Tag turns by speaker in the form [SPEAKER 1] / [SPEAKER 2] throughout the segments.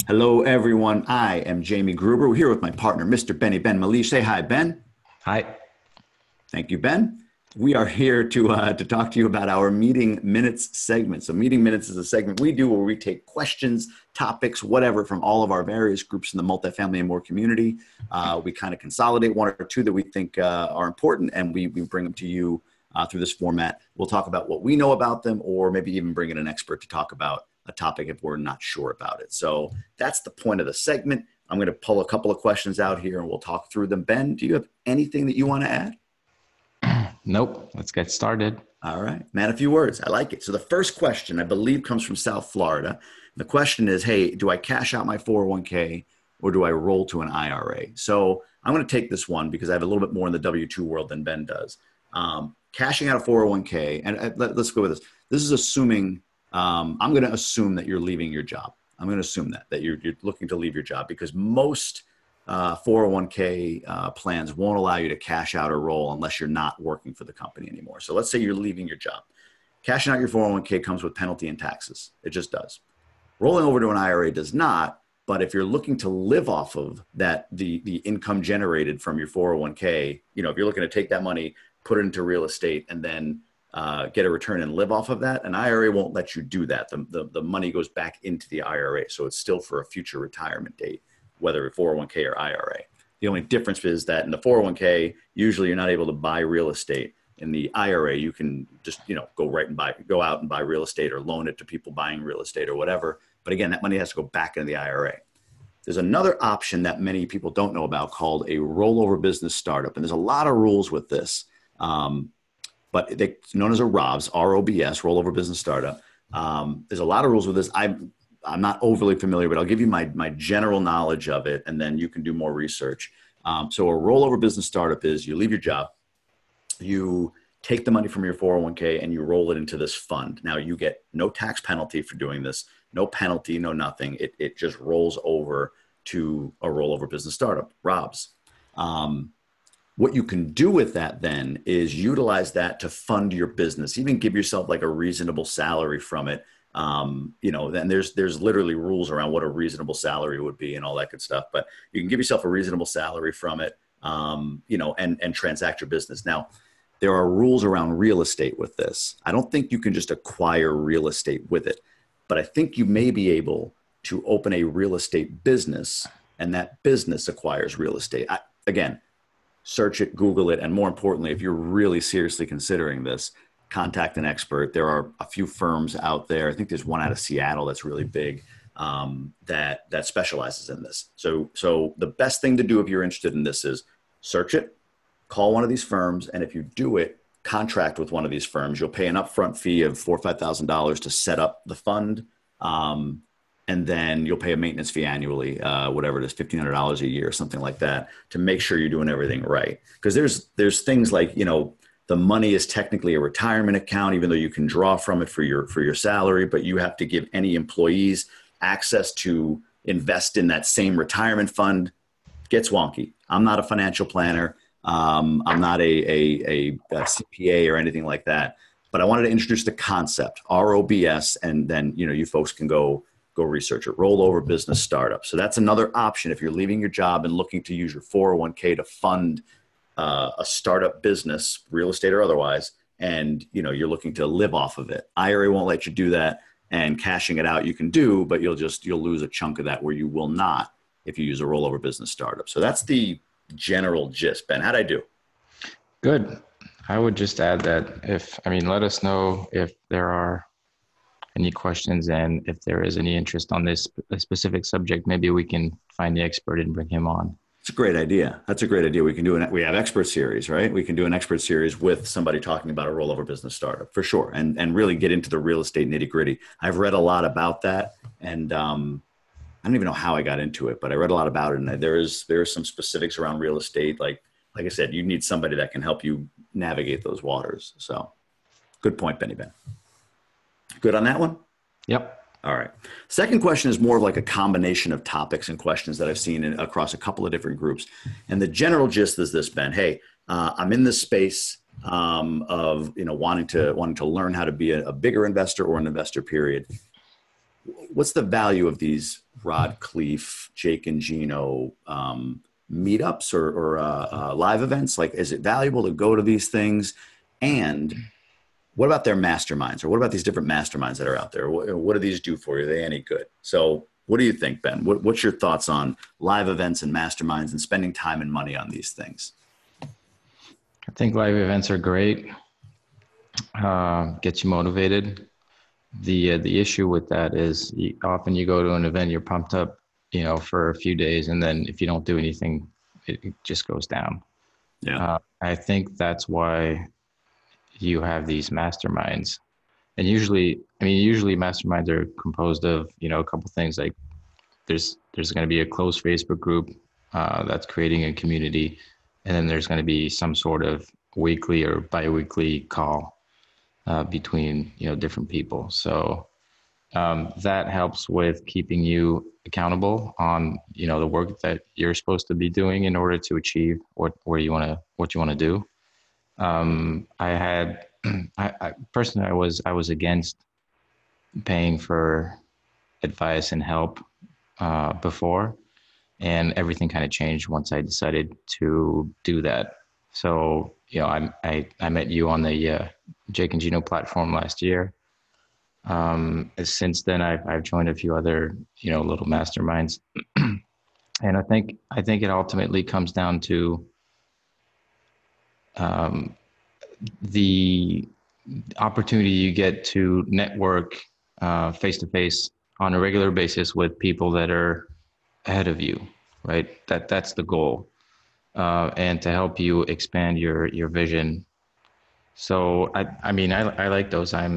[SPEAKER 1] Hello, everyone. I am Jamie Gruber. We're here with my partner, Mr. Ben Malish. Say hi, Ben.
[SPEAKER 2] Hi.
[SPEAKER 1] Thank you, Ben. We are here to talk to you about our meeting minutes segment. So, meeting minutes is a segment we do where we take questions, topics, whatever, from all of our various groups in the multifamily and more community. We kind of consolidate one or two that we think are important, and we bring them to you through this format. We'll talk about what we know about them, or maybe even bring in an expert to talk about a topic if we're not sure about it. So that's the point of the segment. I'm going to pull a couple of questions out here and we'll talk through them. Ben, do you have anything that you want to add?
[SPEAKER 2] Nope. Let's get started.
[SPEAKER 1] All right, man, a few words. I like it. So the first question, I believe, comes from South Florida. The question is, hey, do I cash out my 401k or do I roll to an IRA? So I'm going to take this one because I have a little bit more in the W-2 world than Ben does. Cashing out a 401k, and let's go with this. This is assuming, I'm going to assume that you're leaving your job. I'm going to assume that you're looking to leave your job because most 401k plans won't allow you to cash out or roll unless you're not working for the company anymore. So let's say you're leaving your job. Cashing out your 401k comes with penalty and taxes. It just does. Rolling over to an IRA does not. But if you're looking to live off of that, the income generated from your 401k, if you're looking to take that money, put it into real estate, and then get a return and live off of that, an IRA won't let you do that. The money goes back into the IRA. So it's still for a future retirement date, whether 401k or IRA. The only difference is that in the 401k, usually you're not able to buy real estate. In the IRA, you can just, go out and buy real estate or loan it to people buying real estate or whatever. But again, that money has to go back into the IRA. There's another option that many people don't know about called a rollover business startup. And there's a lot of rules with this. But it's known as a ROBS, ROBS, rollover business startup. There's a lot of rules with this. I'm not overly familiar, but I'll give you my general knowledge of it, and then you can do more research. So a rollover business startup is you leave your job, you take the money from your 401k, and you roll it into this fund. Now, you get no tax penalty for doing this, no penalty, no nothing. It just rolls over to a rollover business startup, ROBS. What you can do with that then is utilize that to fund your business, even give yourself like a reasonable salary from it. Then there's literally rules around what a reasonable salary would be and all that good stuff, but you can give yourself a reasonable salary from it, and transact your business. Now, there are rules around real estate with this. I don't think you can just acquire real estate with it, but I think you may be able to open a real estate business and that business acquires real estate. Again, search it, Google it, and more importantly, if you're really seriously considering this, contact an expert. There are a few firms out there. I think there's one out of Seattle that's really big, that specializes in this. So the best thing to do if you're interested in this is search it, call one of these firms, and if you do it, contract with one of these firms. You'll pay an upfront fee of $4,000 or $5,000 to set up the fund. And then you'll pay a maintenance fee annually, whatever it is, $1,500 a year, something like that, to make sure you're doing everything right. Because there's things like, the money is technically a retirement account, even though you can draw from it for your salary, but you have to give any employees access to invest in that same retirement fund. It gets wonky. I'm not a financial planner. I'm not a CPA or anything like that. But I wanted to introduce the concept, ROBS, and then you folks can go research it. Rollover business startup. So that's another option if you're leaving your job and looking to use your 401k to fund a startup business, real estate or otherwise, and you're looking to live off of it. IRA won't let you do that, and cashing it out you can do, but you'll lose a chunk of that where you will not if you use a rollover business startup. So that's the general gist. Ben, how'd I do?
[SPEAKER 2] Good. I would just add that let us know if there are any questions and if there is any interest on this specific subject. Maybe we can find the expert and bring him on.
[SPEAKER 1] It's a great idea. That's a great idea. We have expert series, right? We can do an expert series with somebody talking about a rollover business startup for sure. And really get into the real estate nitty gritty. I've read a lot about that, and I don't even know how I got into it, but I read a lot about it. And there is some specifics around real estate. Like I said, you need somebody that can help you navigate those waters. So good point, Ben. Good on that one?
[SPEAKER 2] Yep.
[SPEAKER 1] All right. Second question is more of like a combination of topics and questions that I've seen across a couple of different groups. And the general gist is this, Ben. Hey, I'm in this space of wanting to learn how to be a bigger investor or an investor, period. What's the value of these Rod Cleef, Jake and Gino meetups or live events? Like, is it valuable to go to these things? And what about their masterminds, or what about these different masterminds that are out there? What do these do for you? Are they any good? So what do you think, Ben? What's your thoughts on live events and masterminds and spending time and money on these things?
[SPEAKER 2] I think live events are great. Gets you motivated. The issue with that is often you go to an event, you're pumped up, for a few days, and then if you don't do anything, it just goes down.
[SPEAKER 1] Yeah.
[SPEAKER 2] I think that's why you have these masterminds. And usually masterminds are composed of, a couple things. Like there's going to be a closed Facebook group that's creating a community. And then there's going to be some sort of weekly or biweekly call between, different people. So that helps with keeping you accountable on, the work that you're supposed to be doing in order to achieve what you want to do. I personally, I was against paying for advice and help before, and everything kind of changed once I decided to do that. So, I met you on the Jake and Gino platform last year. Since then, I've joined a few other, little masterminds, and I think it ultimately comes down to the opportunity you get to network face to face on a regular basis with people that are ahead of you, right? That's the goal, and to help you expand your vision. So I like those. I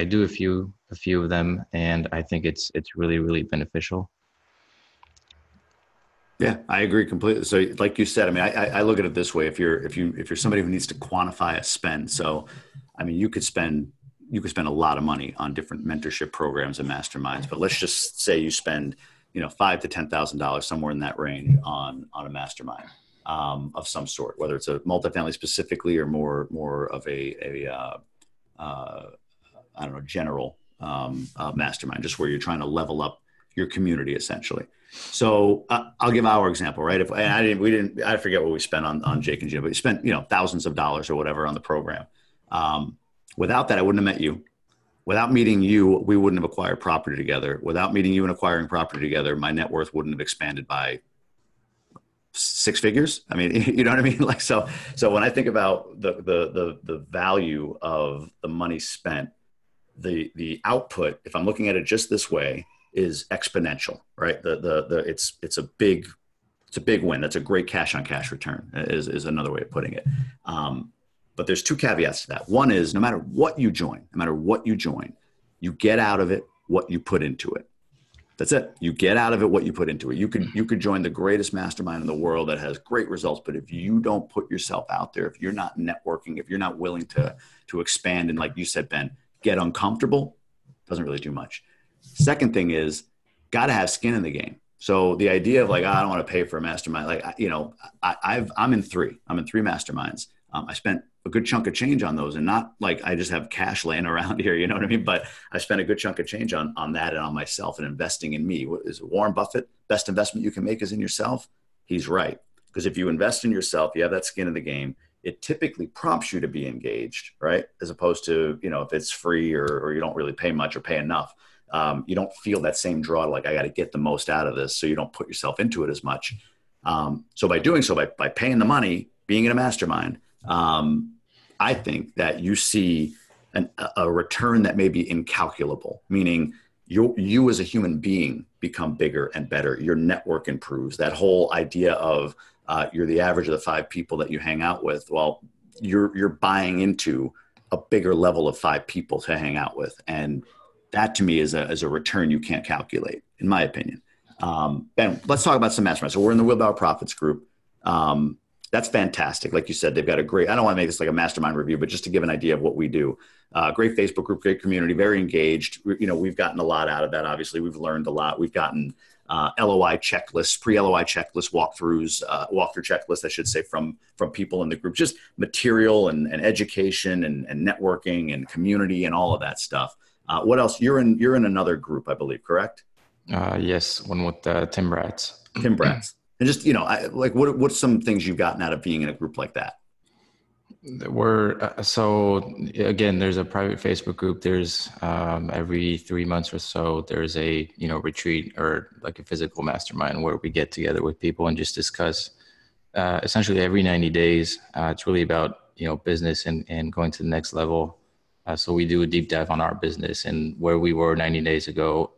[SPEAKER 2] do a few of them, and I think it's really, really beneficial.
[SPEAKER 1] Yeah, I agree completely. So like you said, I look at it this way. If you're somebody who needs to quantify a spend, so, you could spend a lot of money on different mentorship programs and masterminds, but let's just say you spend, $5,000 to $10,000, somewhere in that range on a mastermind of some sort, whether it's a multifamily specifically or more of a general mastermind, just where you're trying to level up your community essentially. So I'll give our example, right? I forget what we spent on Jake and Jim, but we spent, thousands of dollars or whatever on the program. Without that, I wouldn't have met you. Without meeting you, we wouldn't have acquired property together. Without meeting you and acquiring property together, my net worth wouldn't have expanded by 6 figures. You know what I mean? Like, so when I think about the value of the money spent, the output, if I'm looking at it just this way, is exponential, right? It's a big win. That's a great cash on cash return is another way of putting it. But there's 2 caveats to that. One is no matter what you join, you get out of it what you put into it. That's it. You get out of it what you put into it. You could join the greatest mastermind in the world that has great results, but if you don't put yourself out there, if you're not networking, if you're not willing to expand and, like you said, Ben, get uncomfortable, doesn't really do much. Second thing is, got to have skin in the game. So the idea of like, I don't want to pay for a mastermind. Like, I'm in 3 masterminds. I spent a good chunk of change on those, and not like I just have cash laying around here, you know what I mean? But I spent a good chunk of change on that and on myself and investing in me. What is Warren Buffett? Best investment you can make is in yourself. He's right. Because if you invest in yourself, you have that skin in the game. It typically prompts you to be engaged, right? As opposed to, if it's free or you don't really pay much or pay enough. You don't feel that same draw to like, I got to get the most out of this. So you don't put yourself into it as much. So by doing so, by paying the money, being in a mastermind, I think that you see a return that may be incalculable, meaning you as a human being become bigger and better. Your network improves. That whole idea of you're the average of the 5 people that you hang out with. Well, you're buying into a bigger level of 5 people to hang out with. And that to me is a return you can't calculate, in my opinion. Ben, let's talk about some masterminds. So we're in the Wheelbarrow Profits group. That's fantastic. Like you said, they've got a great, I don't want to make this like a mastermind review, but just to give an idea of what we do. Great Facebook group, great community, very engaged. We've gotten a lot out of that. Obviously, we've learned a lot. We've gotten LOI checklists, pre-LOI checklists, walkthrough checklists, I should say, from people in the group, just material and education and networking and community and all of that stuff. What else? You're in another group, I believe, correct?
[SPEAKER 2] Yes, one with Tim Bratz.
[SPEAKER 1] Tim Bratz. And just, what's some things you've gotten out of being in a group like that?
[SPEAKER 2] We're so again, there's a private Facebook group. There's every 3 months or so, there's a retreat or like a physical mastermind where we get together with people and just discuss essentially every 90 days. It's really about business and going to the next level. So we do a deep dive on our business and where we were 90 days ago.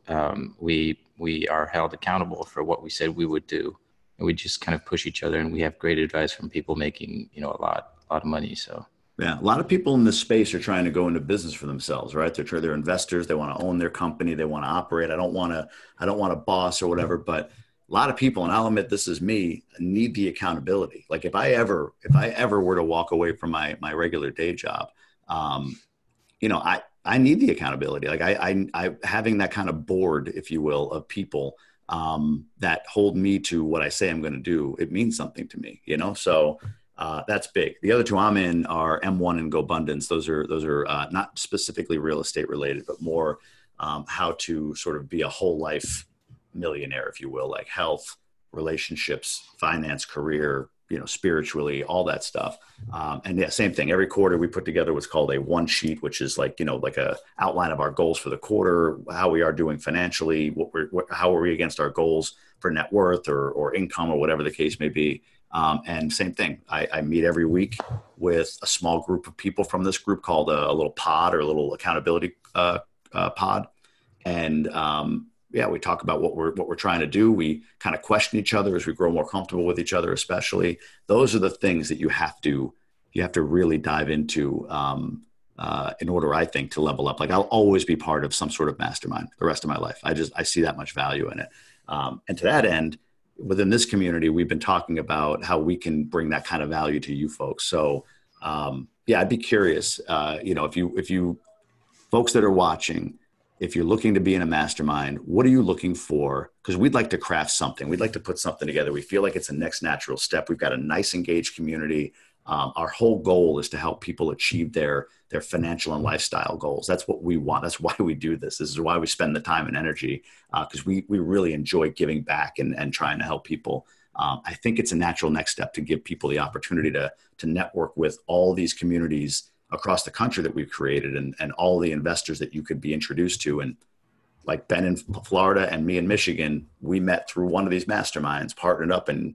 [SPEAKER 2] We are held accountable for what we said we would do, and we just kind of push each other. And we have great advice from people making a lot of money. So
[SPEAKER 1] yeah, a lot of people in this space are trying to go into business for themselves, right? They're investors. They want to own their company. They want to operate. I don't want a boss or whatever, but a lot of people, and I'll admit this is me, need the accountability. Like if I ever were to walk away from my regular day job, I need the accountability. Like I having that kind of board, if you will, of people that hold me to what I say I'm going to do. It means something to me, So that's big. The other two I'm in are M1 and GoBundance. Those are not specifically real estate related, but more how to sort of be a whole life millionaire, if you will, like health, relationships, finance, career, spiritually, all that stuff. And yeah, same thing. Every quarter we put together what's called a one sheet, which is like a outline of our goals for the quarter, how we are doing financially, how are we against our goals for net worth or income or whatever the case may be. And same thing. I meet every week with a small group of people from this group called a little pod or a little accountability pod. And we talk about what we're trying to do. We kind of question each other as we grow more comfortable with each other, especially. Those are the things that you have to really dive into in order, I think, to level up. Like I'll always be part of some sort of mastermind the rest of my life. I see that much value in it. And to that end, within this community, we've been talking about how we can bring that kind of value to you folks. So I'd be curious, if you folks that are watching, if you're looking to be in a mastermind, what are you looking for? Because we'd like to craft something. We'd like to put something together. We feel like it's a next natural step. We've got a nice engaged community. Our whole goal is to help people achieve their financial and lifestyle goals. That's what we want. That's why we do this. This is why we spend the time and energy, because we really enjoy giving back and trying to help people. I think it's a natural next step to give people the opportunity to network with all these communities across the country that we've created and all the investors that you could be introduced to. And like Ben in Florida and me in Michigan, we met through one of these masterminds, partnered up, and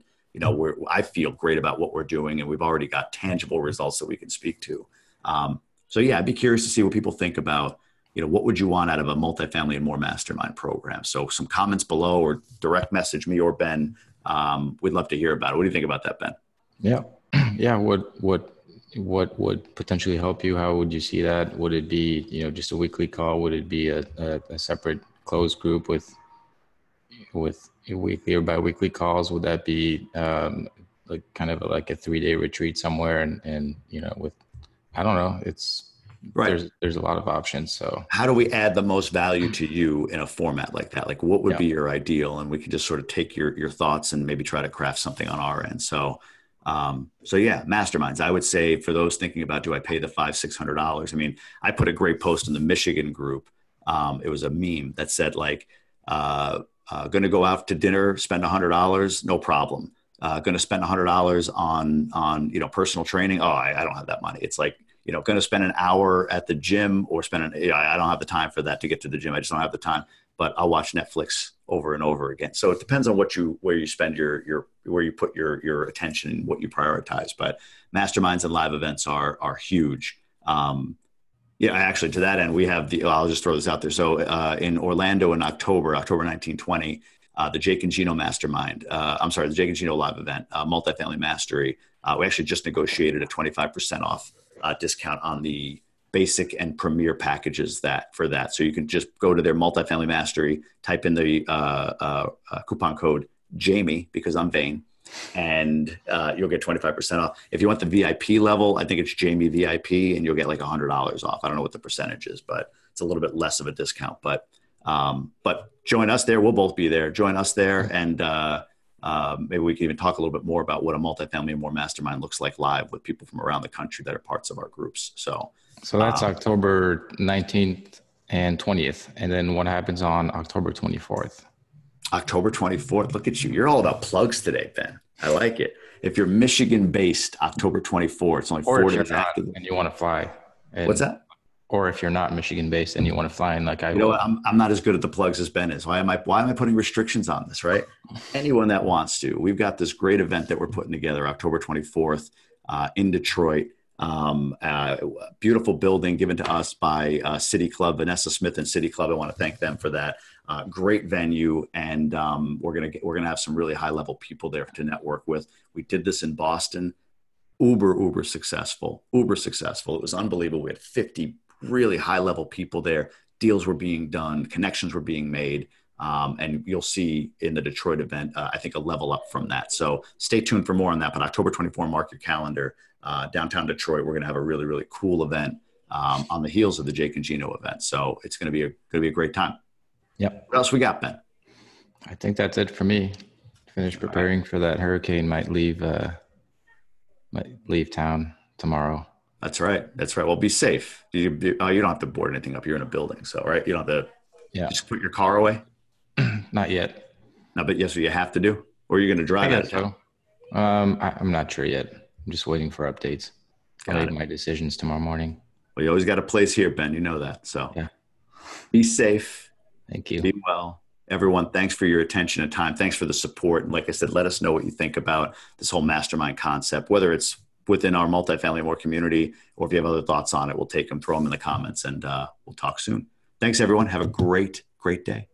[SPEAKER 1] I feel great about what we're doing, and we've already got tangible results that we can speak to. I'd be curious to see what people think about, what would you want out of a multifamily and more mastermind program? So some comments below or direct message me or Ben. We'd love to hear about it. What do you think about that, Ben?
[SPEAKER 2] Yeah. Yeah. What would potentially help you? How would you see that? Would it be, just a weekly call? Would it be a separate closed group with weekly or bi-weekly calls? Would that be like kind of like a 3-day retreat somewhere? And I don't know. It's right. There's a lot of options. So
[SPEAKER 1] how do we add the most value to you in a format like that? Like what would be your ideal? And we can just sort of take your thoughts and maybe try to craft something on our end. So masterminds, I would say for those thinking about, do I pay the $500-$600? I mean, I put a great post in the Michigan group. It was a meme that said like, going to go out to dinner, spend $100, no problem. Going to spend $100 on personal training. Oh, I don't have that money. It's like, going to spend an hour at the gym or I don't have the time for that to get to the gym. I just don't have the time, but I'll watch Netflix over and over again. So it depends on where you spend where you put your attention and what you prioritize. But masterminds and live events are huge. Actually to that end, we have I'll just throw this out there. So in Orlando in October 19, 20, the Jake and Gino Mastermind, the Jake and Gino live event, Multifamily Mastery. We actually just negotiated a 25% off discount on the basic and premier packages for that. So you can just go to their Multifamily Mastery, type in the coupon code Jamie, because I'm vain, and you'll get 25% off. If you want the VIP level, I think it's Jamie VIP, and you'll get like $100 off. I don't know what the percentage is, but it's a little bit less of a discount. But join us there. We'll both be there. Join us there, and maybe we can even talk a little bit more about what a multifamily and more mastermind looks like live with people from around the country that are parts of our groups. So
[SPEAKER 2] that's October 19th and 20th. And then what happens on October 24th?
[SPEAKER 1] October 24th. Look at you. You're all about plugs today, Ben. I like it. If you're Michigan based, October 24th, it's only
[SPEAKER 2] Or
[SPEAKER 1] 4
[SPEAKER 2] if you're
[SPEAKER 1] days
[SPEAKER 2] not
[SPEAKER 1] after.
[SPEAKER 2] and you want to fly.
[SPEAKER 1] What's that?
[SPEAKER 2] Or if you're not Michigan based and you want to fly in like I
[SPEAKER 1] You know
[SPEAKER 2] will.
[SPEAKER 1] what? I'm not as good at the plugs as Ben is. Why am I putting restrictions on this, right? Anyone that wants to, we've got this great event that we're putting together October 24th in Detroit. Beautiful building given to us by City Club, Vanessa Smith and City Club. I want to thank them for that. Great venue, and we're gonna have some really high level people there to network with. We did this in Boston, uber successful. It was unbelievable. We had 50 really high level people there. Deals were being done, connections were being made, and you'll see in the Detroit event, I think, a level up from that. So stay tuned for more on that. But October 24, mark your calendar. Downtown Detroit, we're going to have a really cool event on the heels of the Jake and Gino event. So it's going to be a great time.
[SPEAKER 2] Yep.
[SPEAKER 1] What else we got, Ben?
[SPEAKER 2] I think that's it for me. Finish preparing for that hurricane. Might leave town tomorrow.
[SPEAKER 1] That's right. Well, be safe. You don't have to board anything up. You're in a building, so right. You don't have to just put your car away.
[SPEAKER 2] Not yet.
[SPEAKER 1] No, but yes, what you have to do, or you're going to drive out of town.
[SPEAKER 2] So. I'm not sure yet. I'm just waiting for updates. I'll make my decisions tomorrow morning.
[SPEAKER 1] Well, you always got a place here, Ben. You know that. So
[SPEAKER 2] yeah.
[SPEAKER 1] Be safe.
[SPEAKER 2] Thank you.
[SPEAKER 1] Be well. Everyone, thanks for your attention and time. Thanks for the support. And like I said, let us know what you think about this whole mastermind concept, whether it's within our multifamily more community, or if you have other thoughts on it, we'll take them, throw them in the comments, and we'll talk soon. Thanks, everyone. Have a great day.